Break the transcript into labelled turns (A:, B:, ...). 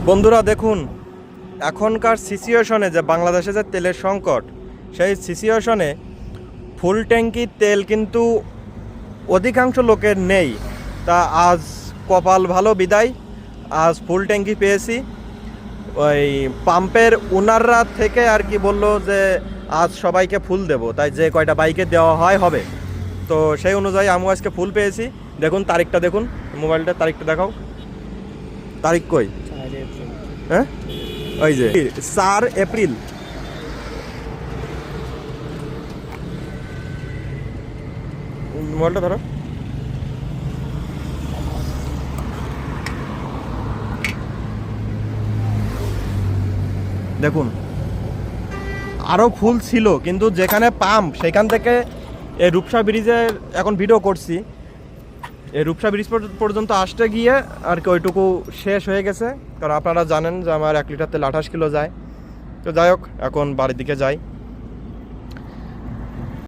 A: বন্ধুরা দেখুন, এখনকার সিচুয়েশনে যে বাংলাদেশে যে তেলের সংকট, সেই সিচুয়েশনে ফুল ট্যাঙ্কির তেল কিন্তু অধিকাংশ লোকের নেই। তা আজ কপাল ভালো বিদায়, আজ ফুল ট্যাঙ্কি পেয়েছি। ওই পাম্পের ওনাররা থেকে আর কি বললো যে আজ সবাইকে ফুল দেব, তাই যে কয়টা বাইকে দেওয়া হয় হবে। তো সেই অনুযায়ী আমি আজকে ফুল পেয়েছি। দেখুন তারিখটা, দেখুন মোবাইলটার তারিখটা দেখাও। তারিখ কই? হ্যাঁ, ওই যে 4 এপ্রিল। মোবাইলটা ধরো। দেখুন আরও ফুল ছিল, কিন্তু যেখানে পাম্প সেখান থেকে এই রূপসা ব্রিজের এখন ভিডিও করছি, এই রূপসা ব্রিজ পর্যন্ত আসতে গিয়ে আর কি ওইটুকু শেষ হয়ে গেছে। কারণ আপনারা জানেন যে আমার 1 লিটার তেল 28 কিলো যায়। তো যাই হোক, এখন বাড়ির দিকে যাই।